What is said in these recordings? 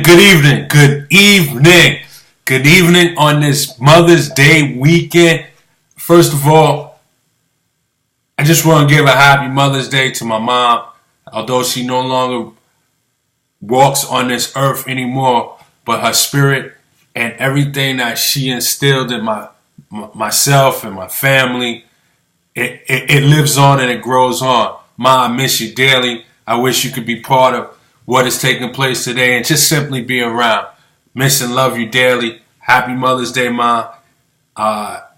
Good evening on this Mother's Day weekend. First of all, I just want to give a happy Mother's Day to my mom. Although she no longer walks on this earth anymore, but her spirit and everything that she instilled in myself and my family, it lives on and it grows on. Ma, I miss you dearly. I wish you could be part of what is taking place today and just simply be around. Miss and love you dearly. Happy Mother's Day, Ma.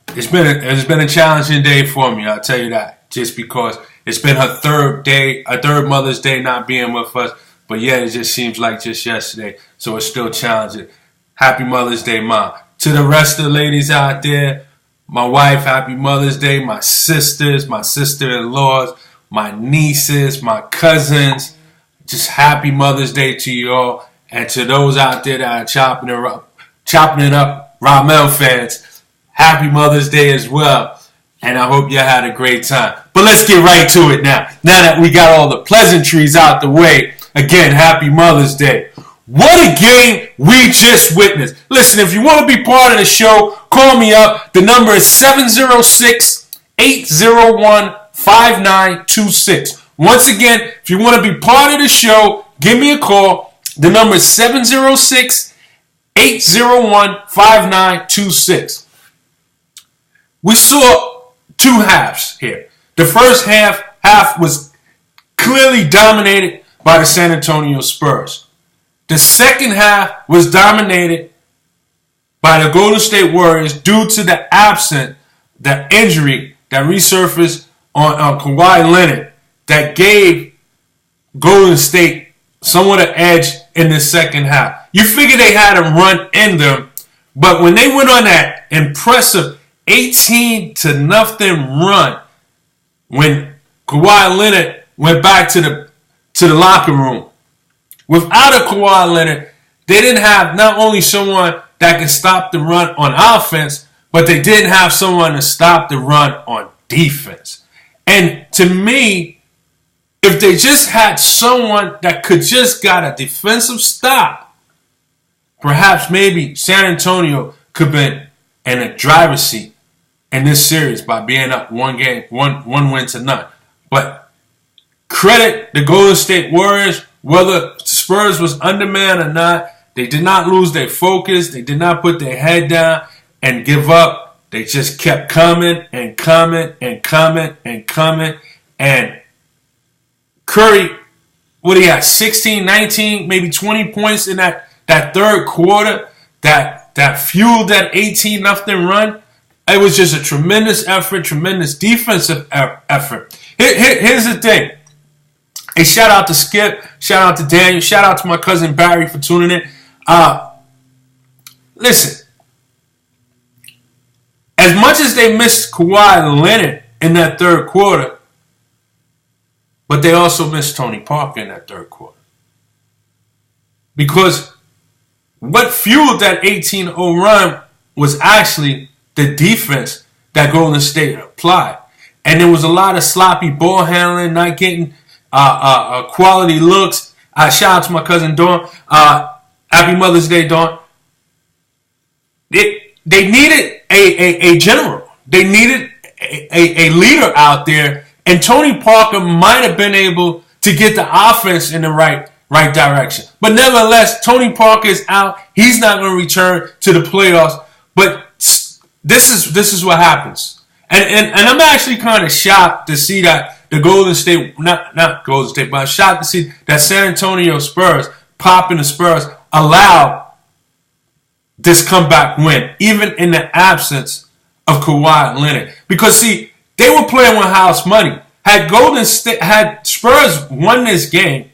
It's been a challenging day for me, I'll tell you that. Just because it's been her third Mother's Day not being with us, but yet it just seems like just yesterday, so it's still challenging. Happy Mother's Day, Ma. To the rest of the ladies out there, my wife, happy Mother's Day. My sisters, my sister-in-laws, my nieces, my cousins, just happy Mother's Day to you all. And to those out there that are chopping it up, Ramel fans, happy Mother's Day as well. And I hope you had a great time. But let's get right to it now. Now that we got all the pleasantries out the way, again, happy Mother's Day. What a game we just witnessed. Listen, if you want to be part of the show, call me up. The number is 706-801-5926. Once again, if you want to be part of the show, give me a call. The number is 706-801-5926. We saw two halves here. The first half was clearly dominated by the San Antonio Spurs. The second half was dominated by the Golden State Warriors due to the injury that resurfaced on Kawhi Leonard that gave Golden State somewhat an edge in the second half. You figure they had a run in them, but when they went on that impressive 18-0 run, when Kawhi Leonard went back to the locker room, without a Kawhi Leonard, they didn't have not only someone that could stop the run on offense, but they didn't have someone to stop the run on defense. And to me, if they just had someone that could just got a defensive stop, perhaps maybe San Antonio could have been in a driver's seat in this series by being up one win to none. But credit the Golden State Warriors, whether the Spurs was undermanned or not, they did not lose their focus. They did not put their head down and give up. They just kept coming and coming and coming and coming. And Curry, what he had, 16, 19, maybe 20 points in that third quarter that fueled that 18-0 run. It was just a tremendous effort, tremendous defensive effort. Here's the thing. Hey, shout out to Skip, shout out to Daniel, shout out to my cousin Barry for tuning in. Listen, as much as they missed Kawhi Leonard in that third quarter, but they also missed Tony Parker in that third quarter. Because what fueled that 18-0 run was actually the defense that Golden State applied. And there was a lot of sloppy ball handling, not getting quality looks. Shout out to my cousin Dawn. Happy Mother's Day, Dawn. They needed a general. They needed a leader out there. And Tony Parker might have been able to get the offense in the right direction. But nevertheless, Tony Parker is out. He's not going to return to the playoffs. But this is what happens. And I'm actually kind of shocked to see that the Golden State, not Golden State, but I'm shocked to see that San Antonio Spurs, popping the Spurs, allowed this comeback win, even in the absence of Kawhi Leonard. Because, see, they were playing with house money. Had Spurs won this game,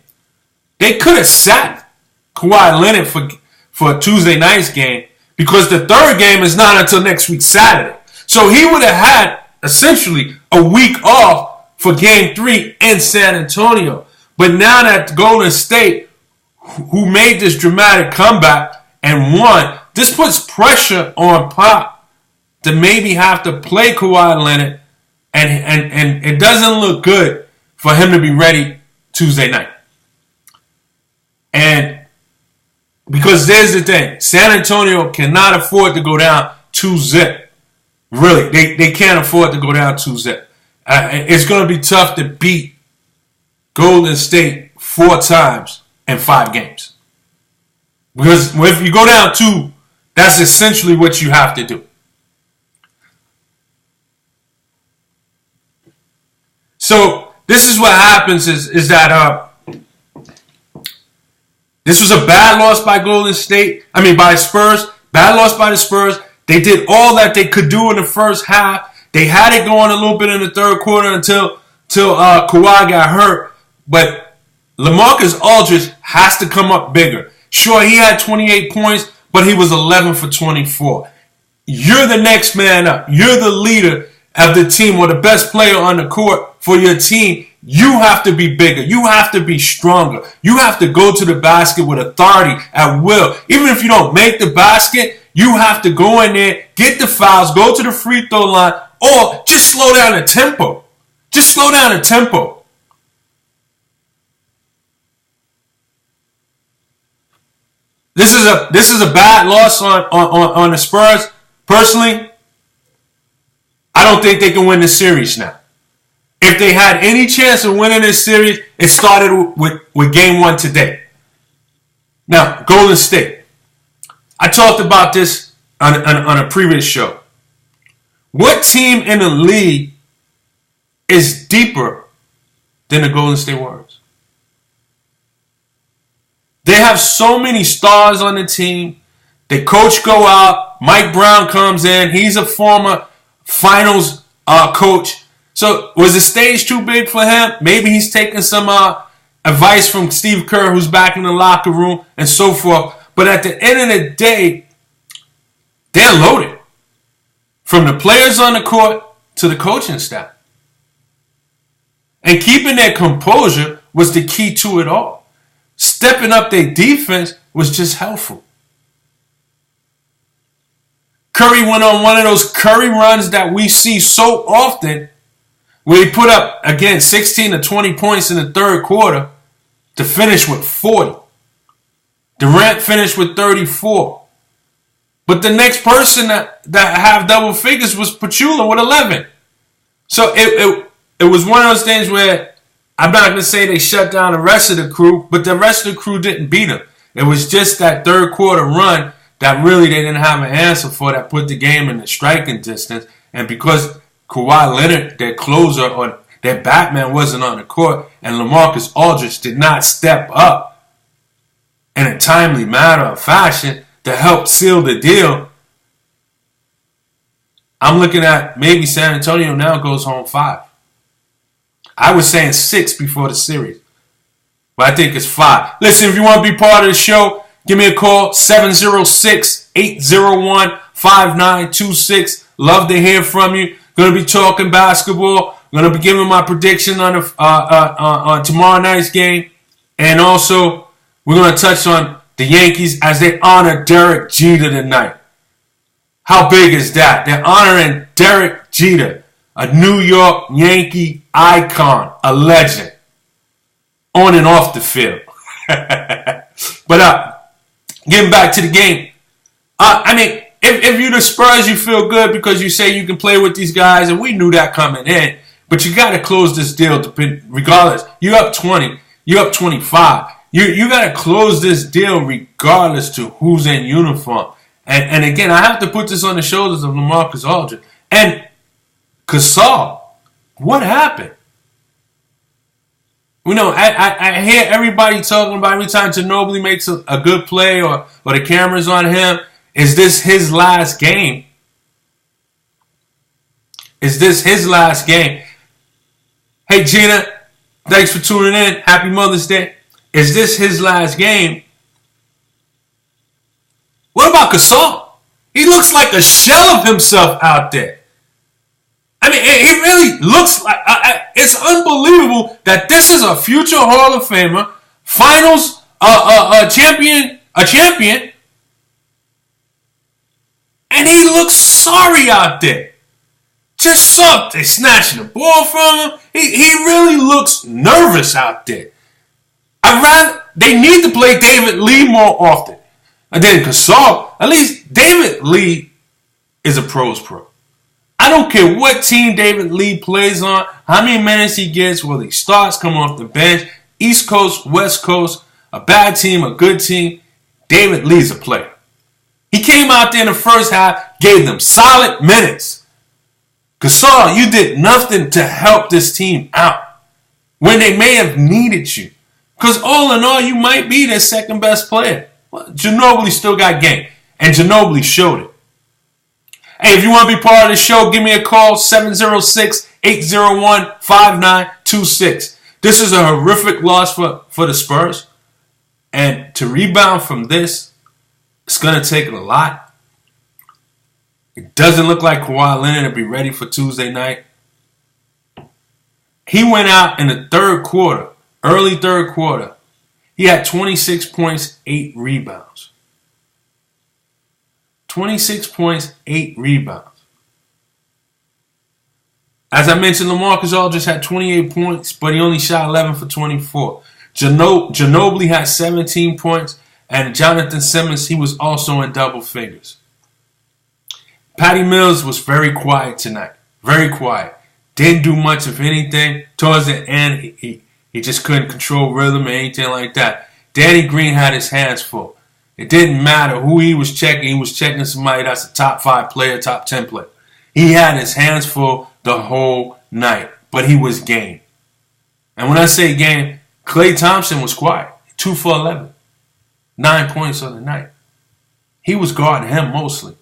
they could have sat Kawhi Leonard for Tuesday night's game because the third game is not until next week Saturday. So he would have had essentially a week off for Game 3 in San Antonio. But now that Golden State, who made this dramatic comeback and won, this puts pressure on Pop to maybe have to play Kawhi Leonard. And it doesn't look good for him to be ready Tuesday night. And Because there's the thing. San Antonio cannot afford to go down 2-zip. Really. They can't afford to go down 2-zip. It's going to be tough to beat Golden State 4 times in 5 games. Because if you go down 2, that's essentially what you have to do. So this is what happens is that this was a bad loss by Golden State. By Spurs. Bad loss by the Spurs. They did all that they could do in the first half. They had it going a little bit in the third quarter until Kawhi got hurt. But LaMarcus Aldridge has to come up bigger. Sure, he had 28 points, but he was 11 for 24. You're the next man up. You're the leader of the team or the best player on the court for your team. You have to be bigger. You have to be stronger. You have to go to the basket with authority at will. Even if you don't make the basket, you have to go in there, get the fouls, go to the free throw line, or just slow down the tempo. Just slow down the tempo. This is a bad loss on the Spurs. Personally, I don't think they can win this series now. If they had any chance of winning this series, it started with game 1 today. Now, Golden State. I talked about this on a previous show. What team in the league is deeper than the Golden State Warriors? They have so many stars on the team. The coach go out. Mike Brown comes in. He's a former finals coach. So was the stage too big for him? Maybe he's taking some advice from Steve Kerr, who's back in the locker room, and so forth. But at the end of the day, they're loaded. From the players on the court to the coaching staff. And keeping their composure was the key to it all. Stepping up their defense was just helpful. Curry went on one of those Curry runs that we see so often, where he put up, again, 16 to 20 points in the third quarter to finish with 40. Durant finished with 34. But the next person that have double figures was Pachula with 11. So it was one of those things where I'm not going to say they shut down the rest of the crew, but the rest of the crew didn't beat them. It was just that third quarter run that really they didn't have an answer for that put the game in the striking distance. And because Kawhi Leonard, their closer or their Batman, wasn't on the court, and LaMarcus Aldridge did not step up in a timely manner or fashion to help seal the deal, I'm looking at maybe San Antonio now goes home 5. I was saying 6 before the series, but I think it's 5. Listen, if you want to be part of the show, give me a call, 706-801-5926. Love to hear from you. Going to be talking basketball. Going to be giving my prediction on tomorrow night's game. And also, we're going to touch on the Yankees as they honor Derek Jeter tonight. How big is that? They're honoring Derek Jeter, a New York Yankee icon, a legend, on and off the field. But getting back to the game, if you're the Spurs, you feel good because you say you can play with these guys, and we knew that coming in. But you got to close this deal, regardless. You're up 20, you're up 25. You got to close this deal regardless to who's in uniform. And again, I have to put this on the shoulders of LaMarcus Aldridge. And Gasol, what happened? You know, I hear everybody talking about every time Ginobili makes a good play or the camera's on him, is this his last game? Is this his last game? Hey, Gina, thanks for tuning in. Happy Mother's Day. Is this his last game? What about Gasol? He looks like a shell of himself out there. I mean, he really looks like... it's unbelievable that this is a future Hall of Famer, finals champion, and he looks sorry out there. Just soft. They snatching the ball from him. He really looks nervous out there. They need to play David Lee more often. And then Gasol, at least David Lee is a pro's pro. I don't care what team David Lee plays on, how many minutes he gets, whether he starts, come off the bench, East Coast, West Coast, a bad team, a good team, David Lee's a player. He came out there in the first half, gave them solid minutes. Gasol, you did nothing to help this team out when they may have needed you. Because all in all, you might be their second best player. Well, Ginobili still got game, and Ginobili showed it. Hey, if you want to be part of the show, give me a call, 706-801-5926. This is a horrific loss for the Spurs. And to rebound from this, it's going to take a lot. It doesn't look like Kawhi Leonard will be ready for Tuesday night. He went out in the third quarter, early third quarter. He had 26 points, 8 rebounds. 26 points, 8 rebounds. As I mentioned, LaMarcus Aldridge had 28 points, but he only shot 11 for 24. Ginobili had 17 points, and Jonathan Simmons, he was also in double figures. Patty Mills was very quiet tonight. Very quiet. Didn't do much of anything. Towards the end, he just couldn't control rhythm or anything like that. Danny Green had his hands full. It didn't matter who he was checking. He was checking somebody that's a top 5 player, top 10 player. He had his hands full the whole night, but he was game. And when I say game, Klay Thompson was quiet. 2 for 11. 9 points on the night. He was guarding him mostly.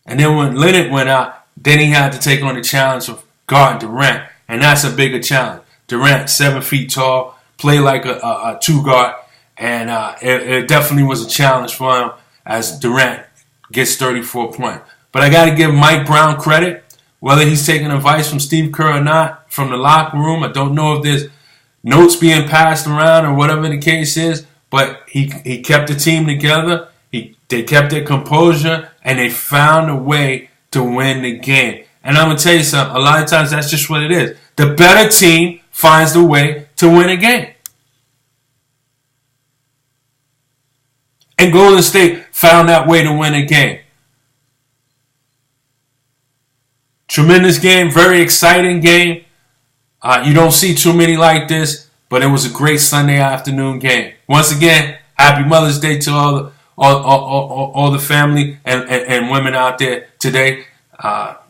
And then when Leonard went out, then he had to take on the challenge of guarding Durant. And that's a bigger challenge. Durant, 7 feet tall, play like a 2 guard. And it definitely was a challenge for him as Durant gets 34 points. But I got to give Mike Brown credit. Whether he's taking advice from Steve Kerr or not, from the locker room, I don't know if there's notes being passed around or whatever the case is. But he kept the team together. They kept their composure, and they found a way to win the game. And I'm going to tell you something. A lot of times that's just what it is. The better team finds the way to win a game. And Golden State found that way to win a game. Tremendous game. Very exciting game. You don't see too many like this, but it was a great Sunday afternoon game. Once again, happy Mother's Day to all the family and women out there today.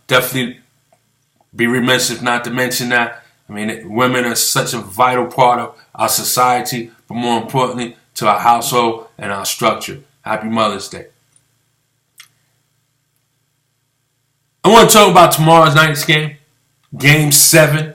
Definitely be remiss if not to mention that. I mean, women are such a vital part of our society, but more importantly, to our household and our structure. Happy Mother's Day. I want to talk about tomorrow's night's game. Game 7.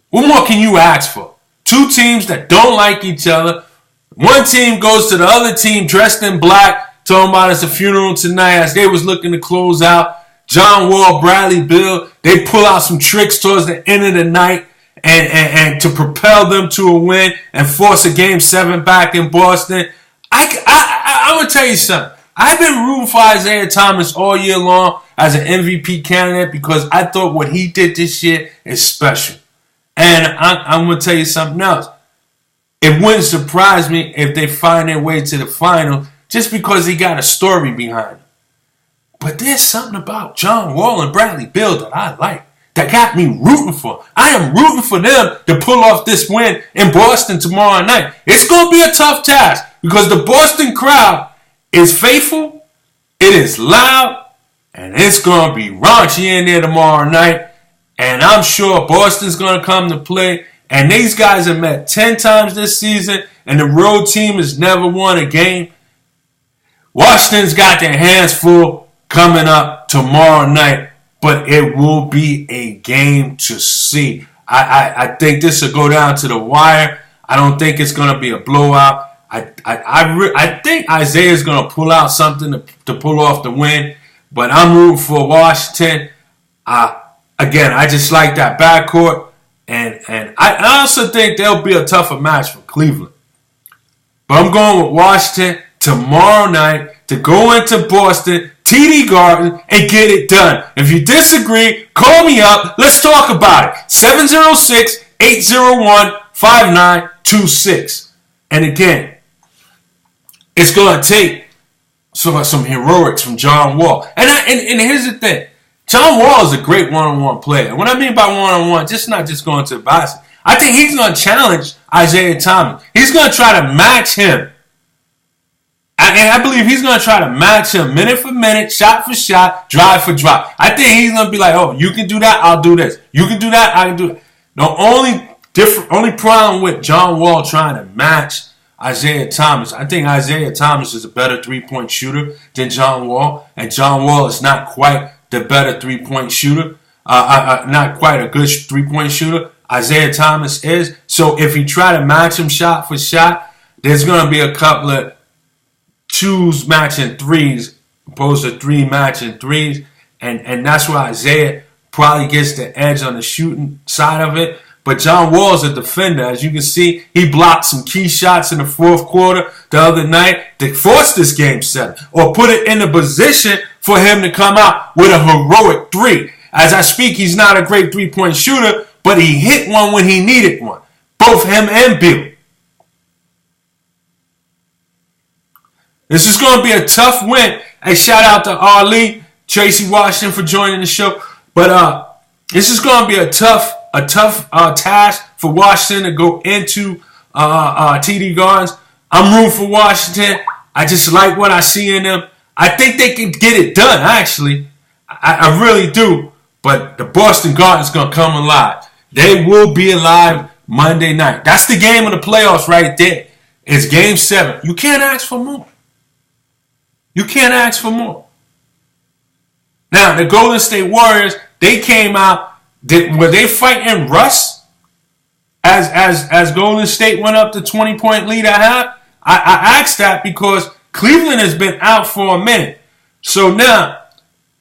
What more can you ask for? 2 teams that don't like each other. One team goes to the other team dressed in black, talking about it's a funeral tonight as they was looking to close out. John Wall, Bradley Beal, they pull out some tricks towards the end of the night and to propel them to a win and force a Game 7 back in Boston. I'm going to tell you something. I've been rooting for Isaiah Thomas all year long as an MVP candidate because I thought what he did this year is special. And I'm going to tell you something else. It wouldn't surprise me if they find their way to the final just because he got a story behind him. But there's something about John Wall and Bradley Beal that I like, that got me rooting for. I am rooting for them to pull off this win in Boston tomorrow night. It's going to be a tough task because the Boston crowd is faithful, it is loud, and it's going to be raunchy in there tomorrow night. And I'm sure Boston's going to come to play. And these guys have met 10 times this season, and the road team has never won a game. Washington's got their hands full coming up tomorrow night, but it will be a game to see. I think this will go down to the wire. I don't think it's going to be a blowout. I think Isaiah's going to pull out something to pull off the win, but I'm rooting for Washington. Again, I just like that backcourt. And I also think there'll be a tougher match for Cleveland. But I'm going with Washington tomorrow night to go into Boston, TD Garden, and get it done. If you disagree, call me up. Let's talk about it. 706-801-5926. And again, it's going to take some heroics from John Wall. And here's the thing. John Wall is a great one-on-one player. And what I mean by one-on-one, not just going to the basket. I think he's going to challenge Isaiah Thomas. He's going to try to match him. And I believe he's going to try to match him minute for minute, shot for shot, drive for drive. I think he's going to be like, oh, you can do that, I'll do this. You can do that, I can do it. The only problem with John Wall trying to match Isaiah Thomas, I think Isaiah Thomas is a better three-point shooter than John Wall. And John Wall is not quite the better three-point shooter. Not quite a good three-point shooter. Isaiah Thomas is. So if you try to match him shot for shot, there's going to be a couple of twos matching threes opposed to three matching threes. And that's where Isaiah probably gets the edge on the shooting side of it. But John Wall is a defender. As you can see, he blocked some key shots in the fourth quarter the other night to force this game 7 or put it in a position for him to come out with a heroic three. As I speak, he's not a great three-point shooter, but he hit one when he needed one. Both him and Bill. This is going to be a tough win. Hey, shout out to Ali, Tracy Washington for joining the show. But this is going to be a tough task for Washington to go into TD Gardens. I'm rooting for Washington. I just like what I see in them. I think they can get it done, actually. I really do. But the Boston Garden's going to come alive. They will be alive Monday night. That's the game of the playoffs right there. It's game 7. You can't ask for more. You can't ask for more. Now, the Golden State Warriors, they came out. Were they fighting Russ as Golden State went up to 20-point lead at half? I asked that because Cleveland has been out for a minute. So now,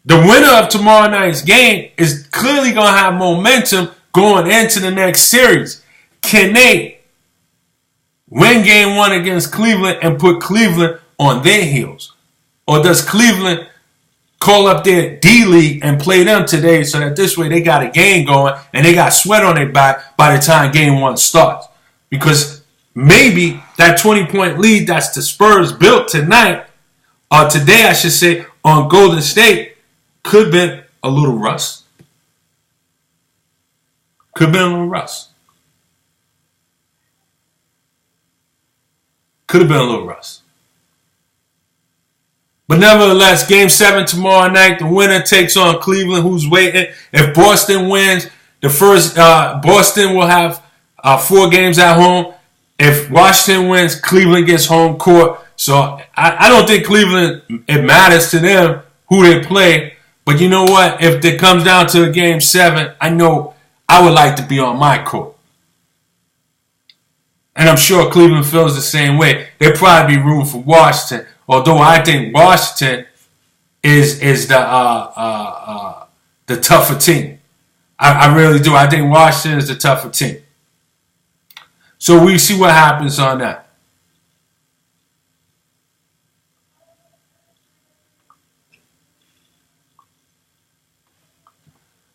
the winner of tomorrow night's game is clearly going to have momentum going into the next series. Can they win game 1 against Cleveland and put Cleveland on their heels? Or does Cleveland call up their D-League and play them today so that this way they got a game going and they got sweat on their back by the time game 1 starts? Because maybe that 20-point lead that's the Spurs built tonight, or today I should say, on Golden State, could have been a little rust. Could have been a little rust. Could have been a little rust. But nevertheless, game 7 tomorrow night, the winner takes on Cleveland, who's waiting. If Boston wins, Boston will have 4 games at home. If Washington wins, Cleveland gets home court. So I don't think Cleveland, it matters to them who they play. But you know what? If it comes down to a game 7, I know I would like to be on my court. And I'm sure Cleveland feels the same way. They'll probably be rooting for Washington. Although I think Washington is the tougher team. I really do. I think Washington is the tougher team. So we see what happens on that.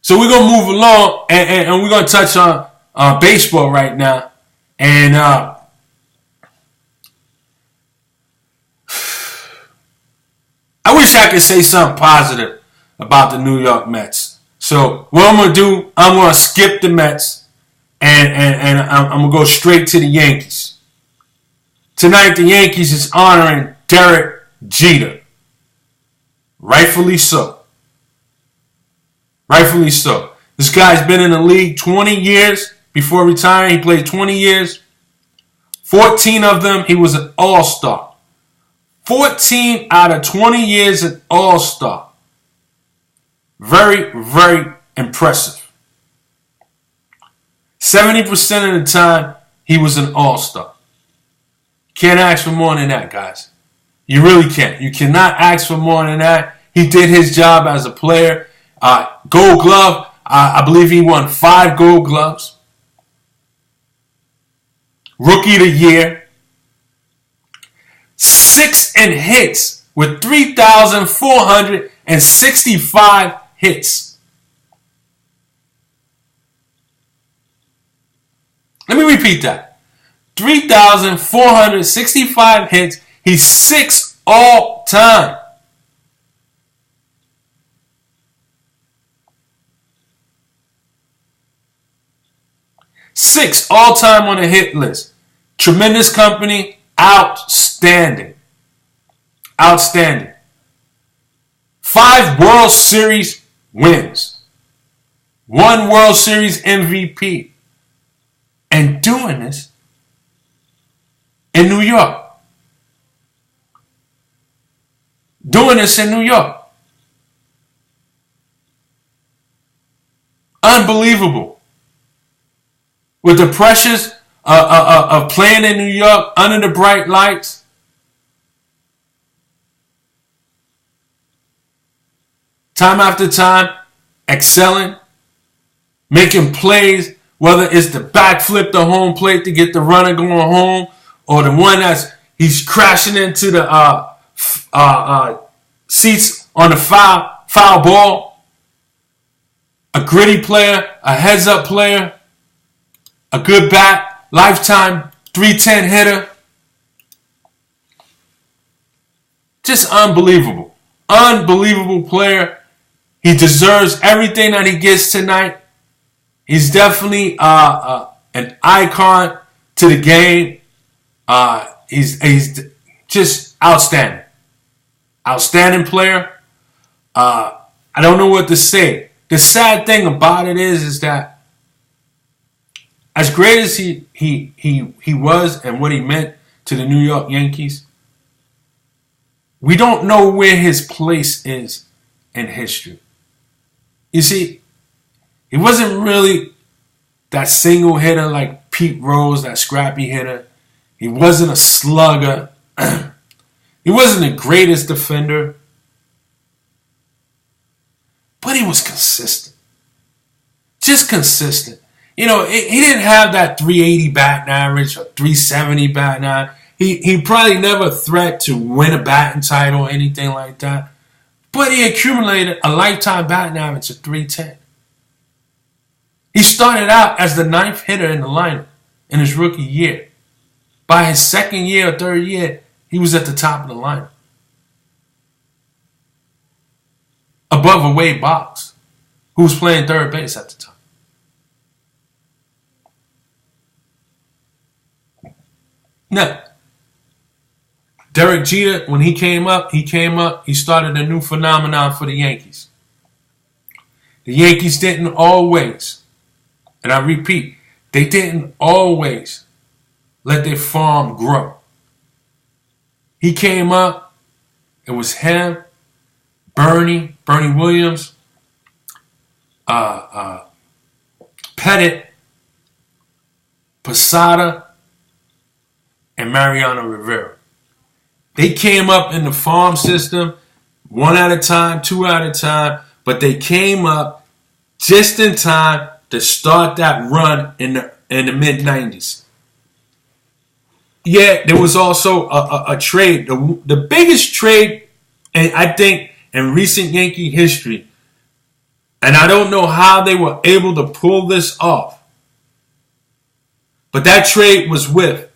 So we're going to move along and we're going to touch on baseball right now. And I wish I could say something positive about the New York Mets. So what I'm going to do, I'm going to skip the Mets and I'm going to go straight to the Yankees. Tonight, the Yankees is honoring Derek Jeter. Rightfully so. Rightfully so. This guy's been in the league 20 years before retiring. He played 20 years. 14 of them, he was an all-star. 14 out of 20 years an all-star. Very, very impressive. 70% of the time, he was an all-star. Can't ask for more than that, guys. You really can't. You cannot ask for more than that. He did his job as a player. Gold Glove, I believe he won 5 Gold Gloves. Rookie of the Year. 6 in hits with 3,465 hits. Let me repeat that. 3,465 hits. He's 6 all time. Six all time on the hit list. Tremendous company. Outstanding. Outstanding. 5 World Series wins. 1 World Series MVP. And doing this in New York. Doing this in New York. Unbelievable. With the pressures of playing in New York under the bright lights. Time after time, excelling, making plays, whether it's the backflip to home plate to get the runner going home, or the one he's crashing into the seats on the foul ball. A gritty player, a heads-up player, a good bat, lifetime 310 hitter. Just unbelievable. Unbelievable player. He deserves everything that he gets tonight. He's definitely an icon to the game. He's just outstanding. Outstanding player. I don't know what to say. The sad thing about it is that as great as he was and what he meant to the New York Yankees, we don't know where his place is in history. You see, he wasn't really that single hitter like Pete Rose, that scrappy hitter. He wasn't a slugger. He wasn't the greatest defender. But he was consistent. Just consistent. You know, he didn't have that 380 batting average or 370 batting average. He probably never threat to win a batting title or anything like that. But he accumulated a lifetime batting average of 310. He started out as the 9th hitter in the lineup in his rookie year. By his second year or third year, he was at the top of the lineup. Above a Wade Boggs, who was playing third base at the time. Now, Derek Jeter, when he came up, he started a new phenomenon for the Yankees. The Yankees didn't always, and I repeat, they didn't always let their farm grow. He came up, it was him, Bernie Williams, Pettit, Posada, and Mariano Rivera. They came up in the farm system, 1 at a time, 2 at a time, but they came up just in time to start that run in the mid-90s. Yeah, there was also a trade. The biggest trade, and I think, in recent Yankee history, and I don't know how they were able to pull this off, but that trade was with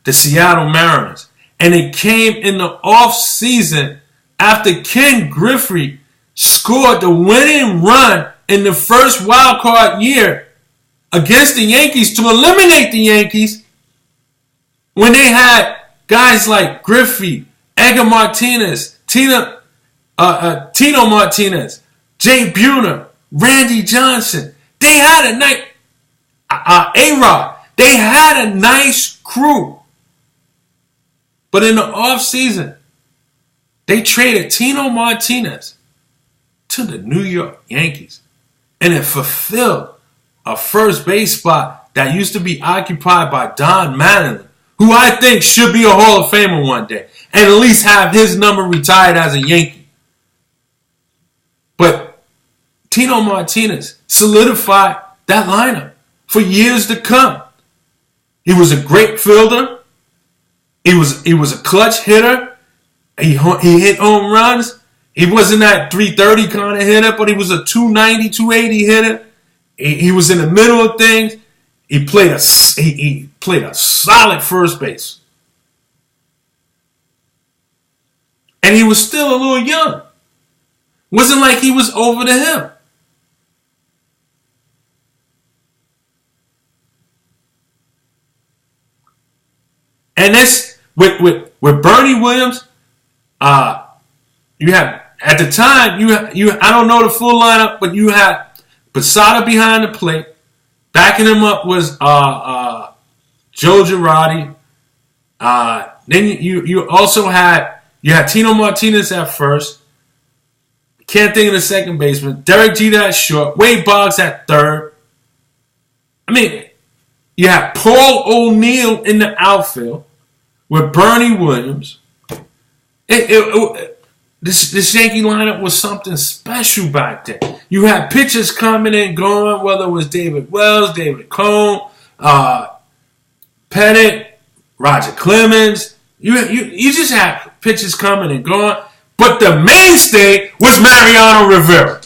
the Seattle Mariners. And it came in the off-season after Ken Griffey scored the winning run in the first wild card year against the Yankees to eliminate the Yankees, when they had guys like Griffey, Edgar Martinez, Tino Martinez, Jay Buhner, Randy Johnson. They had a nice A-Rod. They had a nice crew. But in the offseason, they traded Tino Martinez to the New York Yankees. And it fulfilled a first base spot that used to be occupied by Don Mattingly, who I think should be a Hall of Famer one day, and at least have his number retired as a Yankee. But Tino Martinez solidified that lineup for years to come. He was a great fielder. He was a clutch hitter. He hit home runs. He wasn't that 330 kind of hitter, but he was a 290, 280 hitter. He was in the middle of things. He played a solid first base. And he was still a little young. Wasn't like he was over the hill. And this with Bernie Williams, you have at the time you I don't know the full lineup, but you had Posada behind the plate. Backing him up was Joe Girardi. Then you also had Tino Martinez at first. Can't think of the second baseman. Derek Jeter at short. Wade Boggs at third. I mean, you have Paul O'Neill in the outfield with Bernie Williams. This Yankee lineup was something special back then. You had pitchers coming and going, whether it was David Wells, David Cone, Pettit, Roger Clemens. You just had pitchers coming and going. But the mainstay was Mariano Rivera.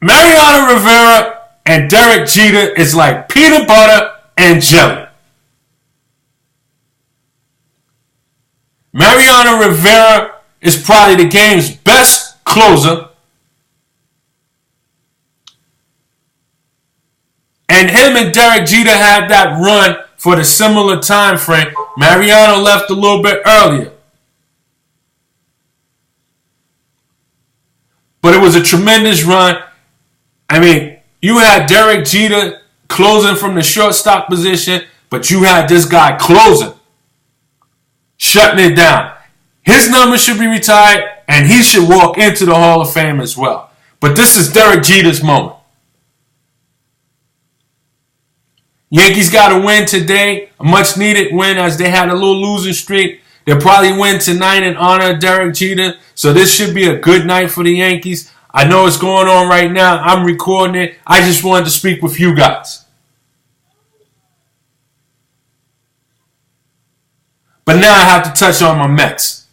Mariano Rivera and Derek Jeter is like peanut butter and jelly. Mariano Rivera is probably the game's best closer. And him and Derek Jeter had that run for the similar time frame. Mariano left a little bit earlier. But it was a tremendous run. I mean, you had Derek Jeter closing from the shortstop position, but you had this guy closing, shutting it down. His number should be retired, and he should walk into the Hall of Fame as well. But this is Derek Jeter's moment. Yankees got a win today, a much-needed win as they had a little losing streak. They'll probably win tonight in honor of Derek Jeter. So this should be a good night for the Yankees. I know it's going on right now. I'm recording it. I just wanted to speak with you guys. But now I have to touch on my Mets.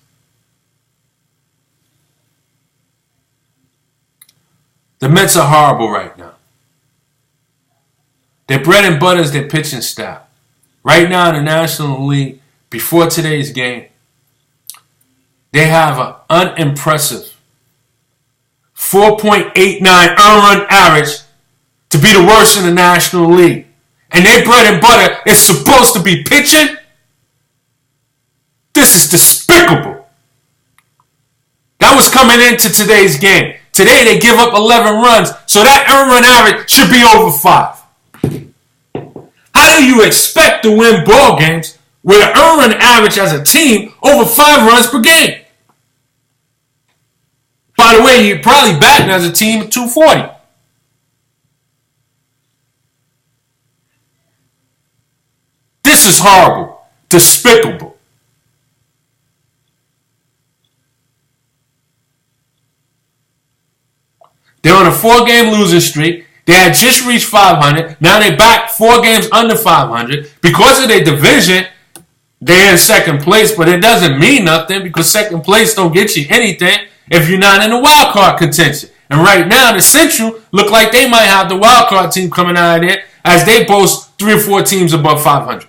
The Mets are horrible right now. Their bread and butter is their pitching staff. Right now in the National League, before today's game, they have an unimpressive 4.89 earned run average to be the worst in the National League. And their bread and butter is supposed to be pitching? This is despicable. That was coming into today's game. Today they give up 11 runs, so that earned run average should be over 5. How do you expect to win ball games with an earned run average as a team over 5 runs per game? By the way, you're probably batting as a team at 240. This is horrible. Despicable. They're on a 4-game losing streak. They had just reached 500. Now they're back 4 games under 500. Because of their division, they're in second place, but it doesn't mean nothing because second place don't get you anything if you're not in the wild card contention. And right now, the Central look like they might have the wild card team coming out of there as they boast 3 or 4 teams above 500.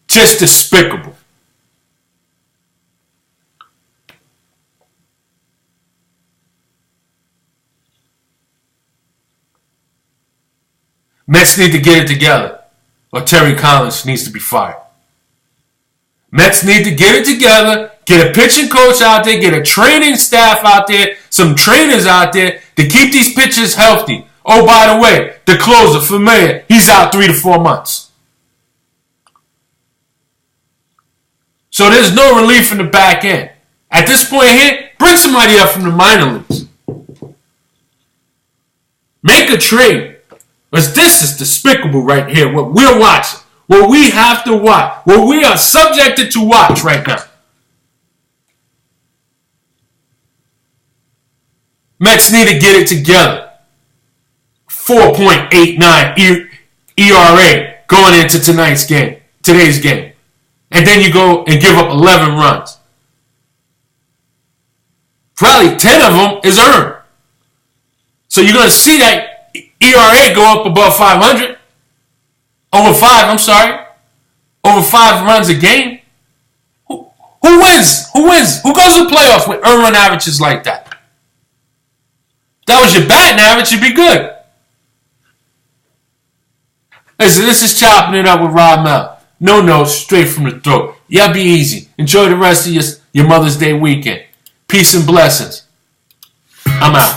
Just despicable. Mets need to get it together, or Terry Collins needs to be fired. Mets need to get it together, get a pitching coach out there, get a training staff out there, some trainers out there to keep these pitchers healthy. Oh, by the way, the closer, Familiar, he's out 3 to 4 months. So there's no relief in the back end. At this point here, bring somebody up from the minor leagues. Make a trade. Because this is despicable right here, what we're watching, what we have to watch, what we are subjected to watch right now. Mets need to get it together. 4.89 ERA going into today's game. And then you go and give up 11 runs. Probably 10 of them is earned. So you're going to see that ERA go up above 500. Over 5, I'm sorry. Over 5 runs a game. Who wins? Who wins? Who goes to the playoffs with earned run averages like that? If that was your batting average, you'd be good. Listen, this is Chopping It Up with Ramel. No notes, straight from the throat. Y'all be easy. Enjoy the rest of your Mother's Day weekend. Peace and blessings. I'm out.